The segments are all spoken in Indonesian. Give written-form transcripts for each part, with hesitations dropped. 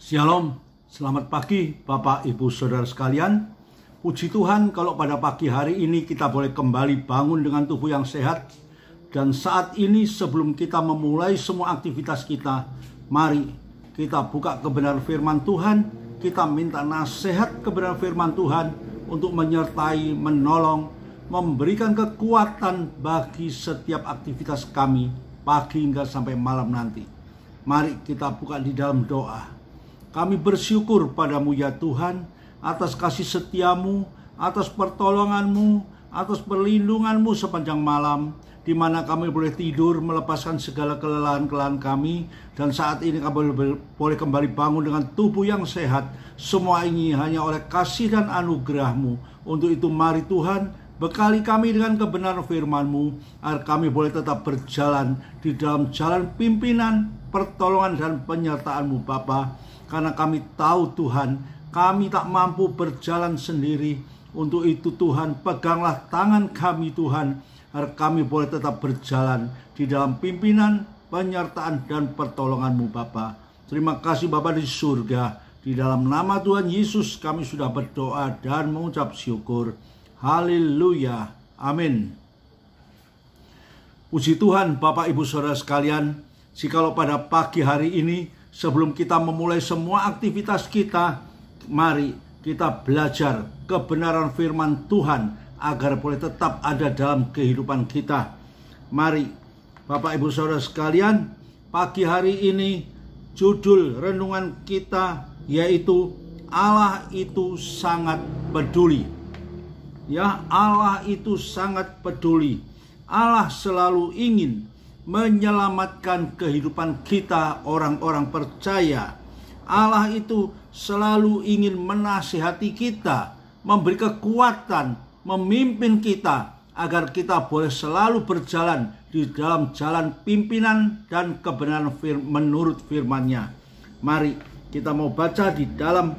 Shalom, selamat pagi Bapak Ibu Saudara sekalian. Puji Tuhan kalau pada pagi hari ini kita boleh kembali bangun dengan tubuh yang sehat. Dan saat ini sebelum kita memulai semua aktivitas kita, mari kita buka kebenaran firman Tuhan. Kita minta nasihat kebenaran firman Tuhan untuk menyertai, menolong, memberikan kekuatan bagi setiap aktivitas kami pagi hingga sampai malam nanti. Mari kita buka di dalam doa. Kami bersyukur padamu ya Tuhan, atas kasih setiamu, atas pertolonganmu, atas perlindunganmu sepanjang malam, di mana kami boleh tidur melepaskan segala kelelahan-kelelahan kami, dan saat ini kami boleh kembali bangun dengan tubuh yang sehat. Semua ini hanya oleh kasih dan anugerah-Mu. Untuk itu mari Tuhan, bekali kami dengan kebenaran firman-Mu, agar kami boleh tetap berjalan di dalam jalan pimpinan, pertolongan dan penyertaan-Mu Bapa. Karena kami tahu Tuhan, kami tak mampu berjalan sendiri. Untuk itu Tuhan, peganglah tangan kami Tuhan, agar kami boleh tetap berjalan di dalam pimpinan, penyertaan dan pertolongan-Mu Bapa. Terima kasih Bapa di surga. Di dalam nama Tuhan Yesus kami sudah berdoa dan mengucap syukur. Haleluya. Amin. Puji Tuhan Bapak Ibu Saudara sekalian. Jikalau pada pagi hari ini sebelum kita memulai semua aktivitas kita, mari kita belajar kebenaran firman Tuhan agar boleh tetap ada dalam kehidupan kita. Mari Bapak Ibu Saudara sekalian, pagi hari ini judul renungan kita yaitu Allah itu sangat peduli. Ya, Allah itu sangat peduli. Allah selalu ingin menyelamatkan kehidupan kita orang-orang percaya. Allah itu selalu ingin menasihati kita, memberi kekuatan, memimpin kita agar kita boleh selalu berjalan di dalam jalan pimpinan dan kebenaran menurut firman-Nya. Mari kita mau baca di dalam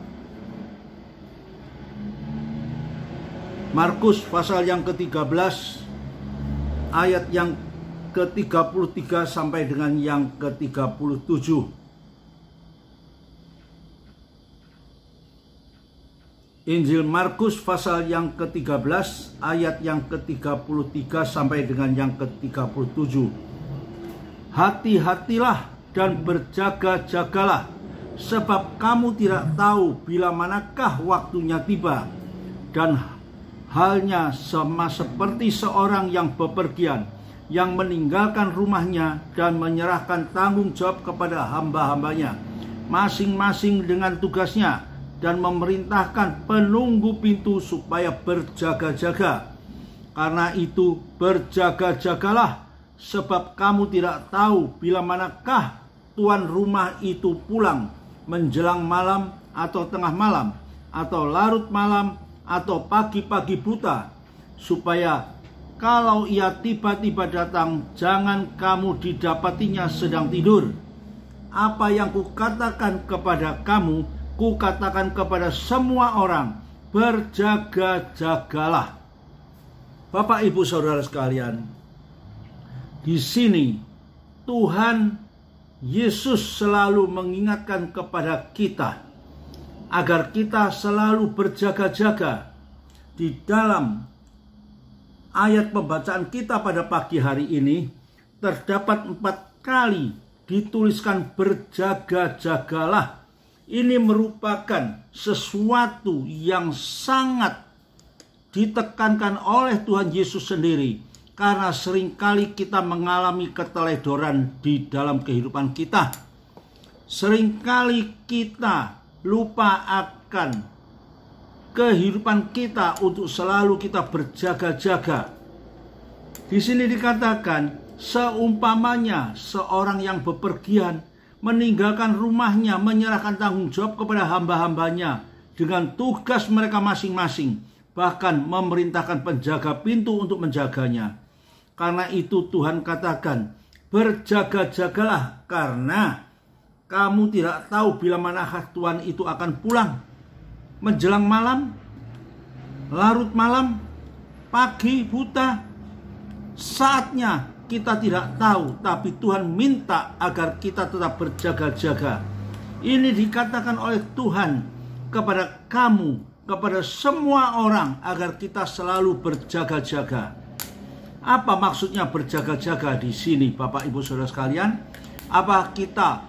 Markus pasal yang ke-13 ayat yang ke-33 sampai dengan yang ke-37. Injil Markus pasal yang ke-13 ayat yang ke-33 sampai dengan yang ke-37. Hati-hatilah dan berjaga-jagalah, sebab kamu tidak tahu bila manakah waktunya tiba. Dan halnya sama seperti seorang yang bepergian, yang meninggalkan rumahnya dan menyerahkan tanggung jawab kepada hamba-hambanya, masing-masing dengan tugasnya, dan memerintahkan penunggu pintu supaya berjaga-jaga. Karena itu berjaga-jagalah, sebab kamu tidak tahu bila manakah tuan rumah itu pulang, menjelang malam atau tengah malam, atau larut malam, atau pagi-pagi buta, supaya kalau ia tiba-tiba datang, jangan kamu didapatinya sedang tidur. Apa yang kukatakan kepada kamu, kukatakan kepada semua orang, berjaga-jagalah. Bapak Ibu Saudara sekalian, di sini Tuhan Yesus selalu mengingatkan kepada kita agar kita selalu berjaga-jaga. Di dalam ayat pembacaan kita pada pagi hari ini terdapat 4 kali dituliskan berjaga-jagalah. Ini merupakan sesuatu yang sangat ditekankan oleh Tuhan Yesus sendiri, karena seringkali kita mengalami keteledoran di dalam kehidupan kita. Seringkali kita lupa akan kehidupan kita untuk selalu kita berjaga-jaga. Di sini dikatakan, seumpamanya seorang yang bepergian, meninggalkan rumahnya, menyerahkan tanggung jawab kepada hamba-hambanya dengan tugas mereka masing-masing, bahkan memerintahkan penjaga pintu untuk menjaganya. Karena itu Tuhan katakan, berjaga-jagalah, karena kamu tidak tahu bila manakah Tuhan itu akan pulang, menjelang malam, larut malam, pagi buta. Saatnya kita tidak tahu, tapi Tuhan minta agar kita tetap berjaga-jaga. Ini dikatakan oleh Tuhan kepada kamu, kepada semua orang, agar kita selalu berjaga-jaga. Apa maksudnya berjaga-jaga di sini, Bapak Ibu Saudara sekalian? Apa kita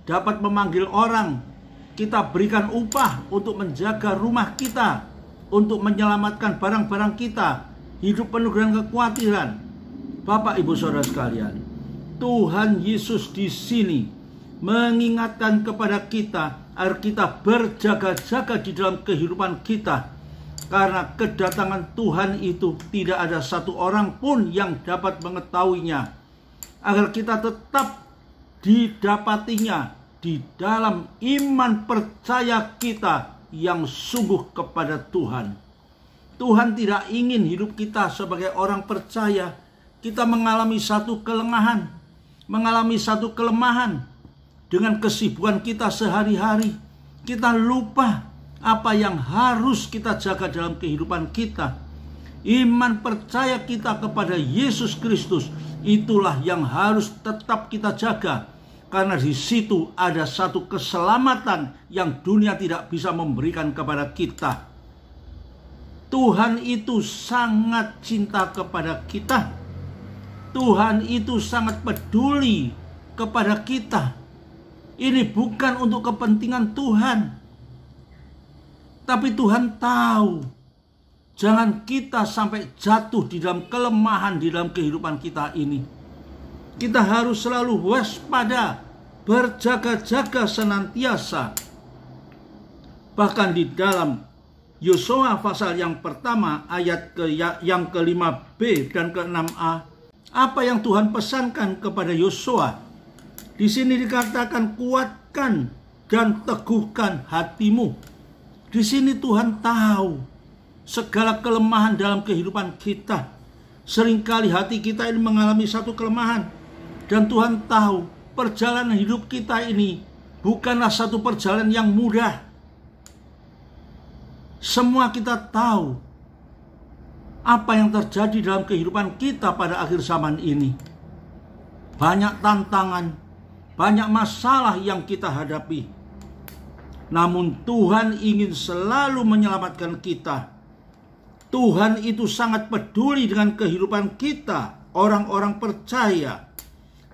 dapat memanggil orang, kita berikan upah untuk menjaga rumah kita, untuk menyelamatkan barang-barang kita, hidup penuh dengan kekhawatiran? Bapak Ibu Saudara sekalian, Tuhan Yesus di sini mengingatkan kepada kita agar kita berjaga-jaga di dalam kehidupan kita, karena kedatangan Tuhan itu tidak ada satu orang pun yang dapat mengetahuinya, agar kita tetap didapatinya di dalam iman percaya kita yang sungguh kepada Tuhan. Tuhan tidak ingin hidup kita sebagai orang percaya kita mengalami satu kelengahan, mengalami satu kelemahan. Dengan kesibukan kita sehari-hari, kita lupa apa yang harus kita jaga dalam kehidupan kita. Iman percaya kita kepada Yesus Kristus, itulah yang harus tetap kita jaga. Karena di situ ada satu keselamatan yang dunia tidak bisa memberikan kepada kita. Tuhan itu sangat cinta kepada kita. Tuhan itu sangat peduli kepada kita. Ini bukan untuk kepentingan Tuhan, tapi Tuhan tahu jangan kita sampai jatuh di dalam kelemahan di dalam kehidupan kita ini. Kita harus selalu waspada, berjaga-jaga senantiasa. Bahkan di dalam Yosua pasal yang pertama ayat yang ke-5b dan ke-6a, apa yang Tuhan pesankan kepada Yosua? Di sini dikatakan kuatkan dan teguhkan hatimu. Di sini Tuhan tahu segala kelemahan dalam kehidupan kita. Seringkali hati kita ini mengalami satu kelemahan. Dan Tuhan tahu perjalanan hidup kita ini bukanlah satu perjalanan yang mudah. Semua kita tahu apa yang terjadi dalam kehidupan kita pada akhir zaman ini. Banyak tantangan, banyak masalah yang kita hadapi. Namun Tuhan ingin selalu menyelamatkan kita. Tuhan itu sangat peduli dengan kehidupan kita, orang-orang percaya.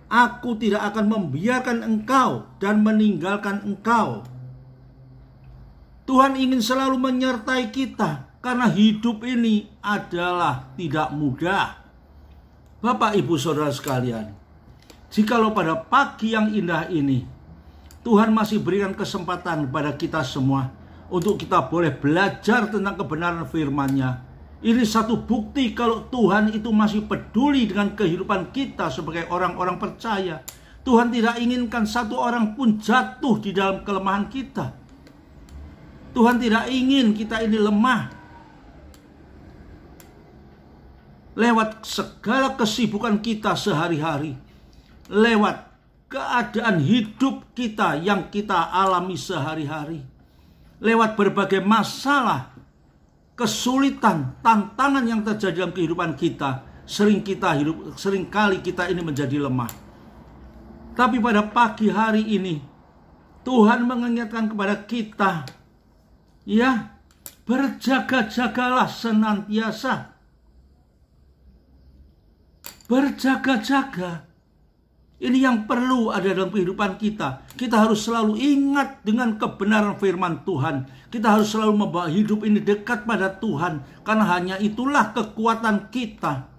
Aku tidak akan membiarkan engkau dan meninggalkan engkau. Tuhan ingin selalu menyertai kita, karena hidup ini adalah tidak mudah. Bapak Ibu Saudara sekalian, jikalau pada pagi yang indah ini Tuhan masih berikan kesempatan kepada kita semua untuk kita boleh belajar tentang kebenaran firman-Nya, ini satu bukti kalau Tuhan itu masih peduli dengan kehidupan kita sebagai orang-orang percaya. Tuhan tidak inginkan satu orang pun jatuh di dalam kelemahan kita. Tuhan tidak ingin kita ini lemah. Lewat segala kesibukan kita sehari-hari, lewat keadaan hidup kita yang kita alami sehari-hari, lewat berbagai masalah, kesulitan, tantangan yang terjadi dalam kehidupan kita, seringkali kita ini menjadi lemah. Tapi pada pagi hari ini Tuhan mengingatkan kepada kita, ya, berjaga-jagalah senantiasa. Berjaga-jaga. Ini yang perlu ada dalam kehidupan kita. Kita harus selalu ingat dengan kebenaran firman Tuhan. Kita harus selalu membawa hidup ini dekat pada Tuhan. Karena hanya itulah kekuatan kita.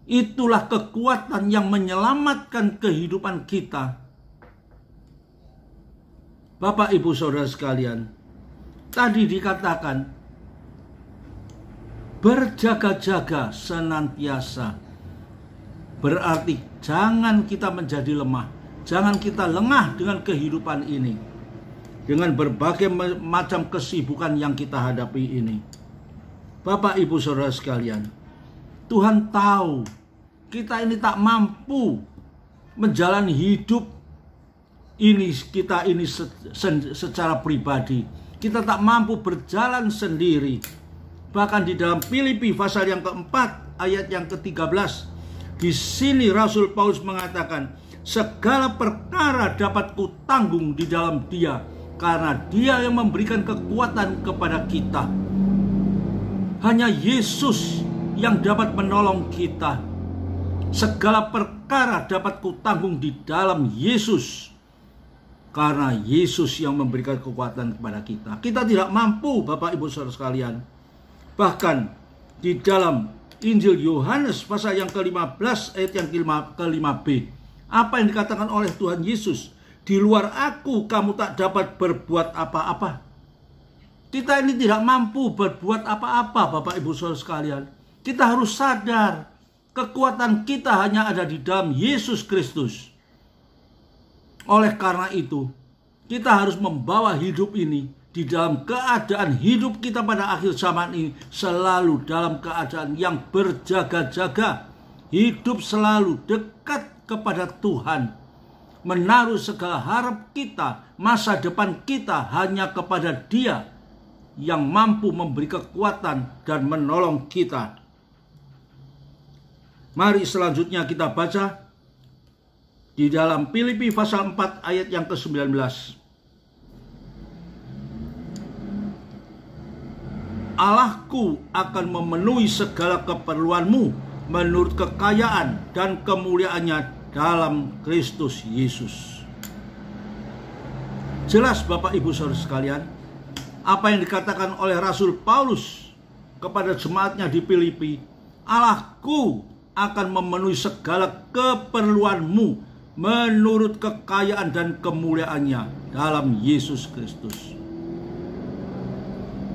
Itulah kekuatan yang menyelamatkan kehidupan kita. Bapak Ibu Saudara sekalian, tadi dikatakan berjaga-jaga senantiasa. Berarti jangan kita menjadi lemah. Jangan kita lengah dengan kehidupan ini, dengan berbagai macam kesibukan yang kita hadapi ini. Bapak Ibu Saudara sekalian, Tuhan tahu kita ini tak mampu menjalani hidup ini kita ini secara pribadi. Kita tak mampu berjalan sendiri. Bahkan di dalam Filipi pasal yang keempat ayat yang ke-13, di sini Rasul Paulus mengatakan, Segala perkara dapat kutanggung di dalam Dia, karena Dia yang memberikan kekuatan kepada kita. Hanya Yesus yang dapat menolong kita. Segala perkara dapat kutanggung di dalam Yesus, karena Yesus yang memberikan kekuatan kepada kita. Kita tidak mampu, Bapak Ibu Saudara sekalian. Bahkan di dalam Injil Yohanes pasal yang ke-15 ayat yang ke-5b, apa yang dikatakan oleh Tuhan Yesus? Di luar aku kamu tak dapat berbuat apa-apa. Kita ini tidak mampu berbuat apa-apa, Bapak Ibu Saudara sekalian. Kita harus sadar, kekuatan kita hanya ada di dalam Yesus Kristus. Oleh karena itu, kita harus membawa hidup ini di dalam keadaan hidup kita pada akhir zaman ini selalu dalam keadaan yang berjaga-jaga. Hidup selalu dekat kepada Tuhan. Menaruh segala harap kita, masa depan kita hanya kepada Dia yang mampu memberi kekuatan dan menolong kita. Mari selanjutnya kita baca di dalam Filipi pasal 4 ayat yang ke-19. Allahku akan memenuhi segala keperluanmu menurut kekayaan dan kemuliaannya dalam Kristus Yesus. Jelas Bapak Ibu Saudara sekalian, apa yang dikatakan oleh Rasul Paulus kepada jemaatnya di Filipi, Allahku akan memenuhi segala keperluanmu menurut kekayaan dan kemuliaannya dalam Yesus Kristus.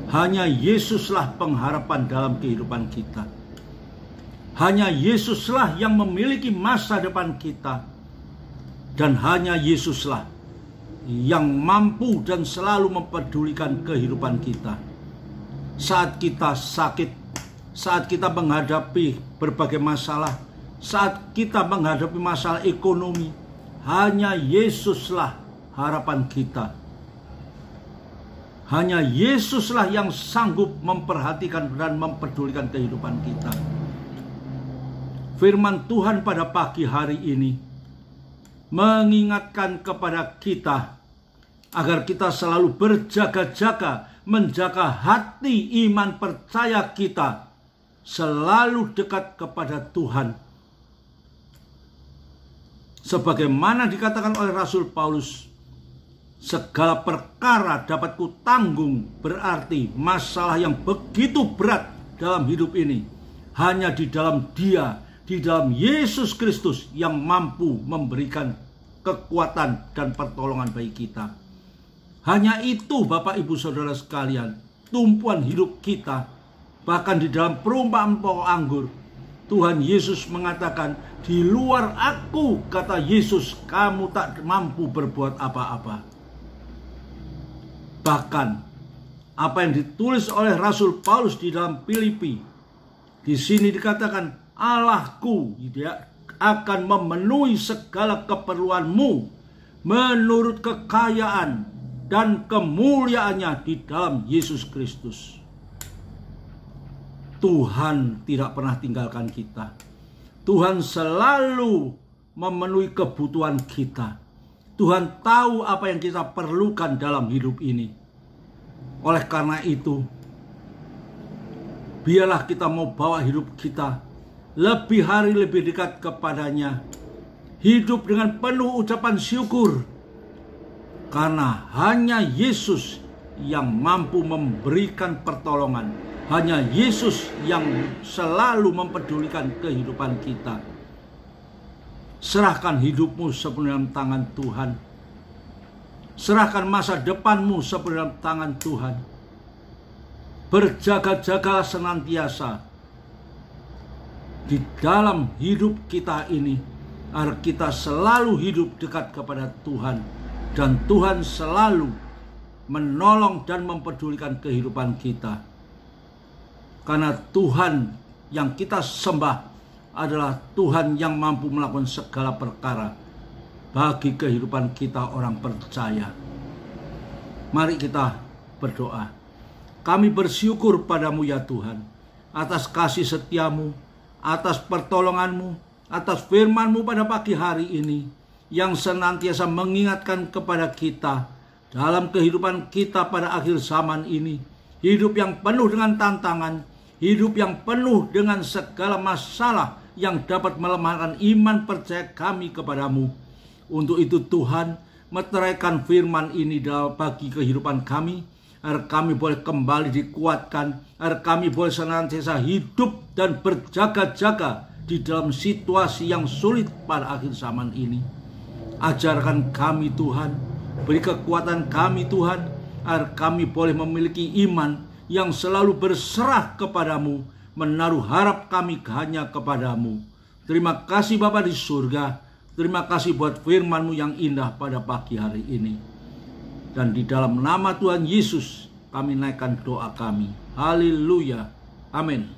Hanya Yesuslah pengharapan dalam kehidupan kita. Hanya Yesuslah yang memiliki masa depan kita. Dan hanya Yesuslah yang mampu dan selalu mempedulikan kehidupan kita. Saat kita sakit, saat kita menghadapi berbagai masalah, saat kita menghadapi masalah ekonomi, hanya Yesuslah harapan kita. Hanya Yesuslah yang sanggup memperhatikan dan mempedulikan kehidupan kita. Firman Tuhan pada pagi hari ini mengingatkan kepada kita agar kita selalu berjaga-jaga, menjaga hati iman percaya kita selalu dekat kepada Tuhan. Sebagaimana dikatakan oleh Rasul Paulus, segala perkara dapat kutanggung, berarti masalah yang begitu berat dalam hidup ini hanya di dalam Dia, di dalam Yesus Kristus yang mampu memberikan kekuatan dan pertolongan bagi kita. Hanya itu Bapak Ibu Saudara sekalian, tumpuan hidup kita. Bahkan di dalam perumpamaan pokok anggur, Tuhan Yesus mengatakan, di luar aku, kata Yesus, kamu tak mampu berbuat apa-apa. Bahkan apa yang ditulis oleh Rasul Paulus di dalam Filipi, di sini dikatakan Allahku akan memenuhi segala keperluanmu menurut kekayaan dan kemuliaannya di dalam Yesus Kristus. Tuhan tidak pernah tinggalkan kita. Tuhan selalu memenuhi kebutuhan kita. Tuhan tahu apa yang kita perlukan dalam hidup ini. Oleh karena itu, biarlah kita mau bawa hidup kita lebih hari lebih dekat kepadanya. Hidup dengan penuh ucapan syukur. Karena hanya Yesus yang mampu memberikan pertolongan. Hanya Yesus yang selalu mempedulikan kehidupan kita. Serahkan hidupmu sepenuhnya dalam tangan Tuhan. Serahkan masa depanmu sepenuhnya dalam tangan Tuhan. Berjaga-jagalah senantiasa di dalam hidup kita ini, agar kita selalu hidup dekat kepada Tuhan. Dan Tuhan selalu menolong dan mempedulikan kehidupan kita. Karena Tuhan yang kita sembah adalah Tuhan yang mampu melakukan segala perkara bagi kehidupan kita orang percaya. Mari kita berdoa. Kami bersyukur padamu ya Tuhan, atas kasih setiamu, atas pertolonganmu, atas firmanmu pada pagi hari ini. yang senantiasa mengingatkan kepada kita dalam kehidupan kita pada akhir zaman ini. Hidup yang penuh dengan tantangan, hidup yang penuh dengan segala masalah yang dapat melemahkan iman percaya kami kepadamu. Untuk itu Tuhan, meteraikan firman ini bagi kehidupan kami, agar kami boleh kembali dikuatkan, agar kami boleh senantiasa hidup dan berjaga-jaga di dalam situasi yang sulit pada akhir zaman ini. Ajarkan kami Tuhan, beri kekuatan kami Tuhan, agar kami boleh memiliki iman yang selalu berserah kepadamu, menaruh harap kami hanya kepadamu. Terima kasih Bapa di surga, terima kasih buat firman-Mu yang indah pada pagi hari ini. Dan di dalam nama Tuhan Yesus kami naikkan doa kami. Haleluya. Amin.